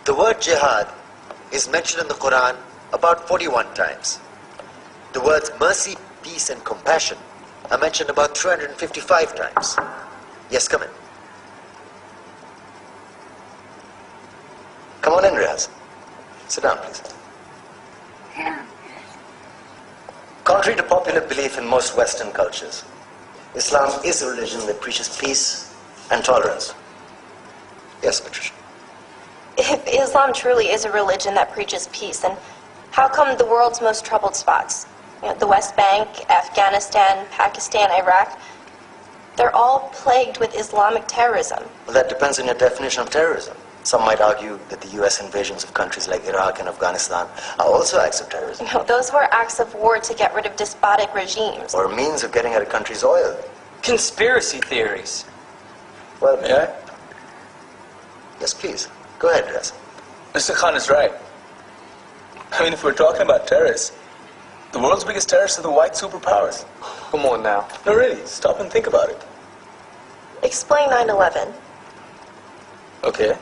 The word jihad is mentioned in the Quran about 41 times. The words mercy, peace, and compassion are mentioned about 355 times. Yes, come in. Come on in, Riaz. Sit down, please. Contrary to popular belief in most Western cultures, Islam is a religion that preaches peace and tolerance. Yes, Patricia. If Islam truly is a religion that preaches peace, then how come the world's most troubled spots, the West Bank, Afghanistan, Pakistan, Iraq, they're all plagued with Islamic terrorism? Well, that depends on your definition of terrorism. Some might argue that the US invasions of countries like Iraq and Afghanistan are also acts of terrorism. No, those were acts of war to get rid of despotic regimes. Or a means of getting at a country's oil. Conspiracy theories. Well, May I? Yes, please. Go ahead, Riaz. Mr. Khan is right. I mean, if we're talking about terrorists, the world's biggest terrorists are the white superpowers. Come on now. No, really, stop and think about it. Explain 9/11. Okay.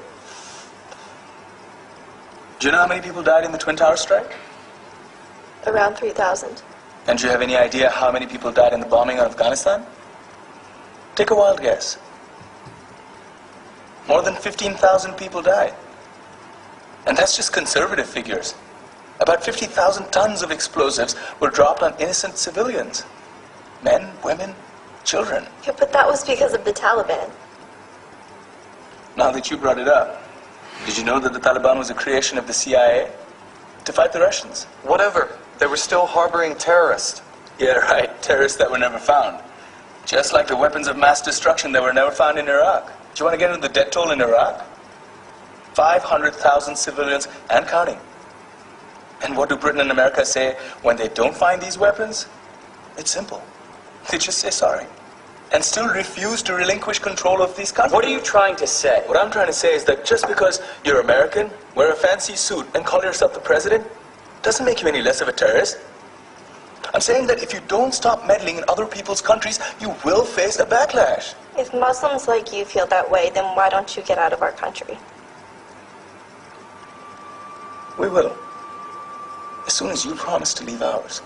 Do you know how many people died in the Twin Towers strike? Around 3,000. And do you have any idea how many people died in the bombing of Afghanistan? Take a wild guess. More than 15,000 people died. And that's just conservative figures. About 50,000 tons of explosives were dropped on innocent civilians. Men, women, children. Yeah, but that was because of the Taliban. Now that you brought it up, did you know that the Taliban was a creation of the CIA to fight the Russians? Whatever. They were still harboring terrorists. Yeah, right. Terrorists that were never found. Just like the weapons of mass destruction that were never found in Iraq. Do you want to get into the death toll in Iraq? 500,000 civilians and counting. And what do Britain and America say when they don't find these weapons? It's simple. They just say sorry. And still refuse to relinquish control of these countries. What are you trying to say? What I'm trying to say is that just because you're American, wear a fancy suit, and call yourself the president, doesn't make you any less of a terrorist. I'm saying that if you don't stop meddling in other people's countries, you will face a backlash. If Muslims like you feel that way, then why don't you get out of our country? We will. As soon as you promise to leave ours.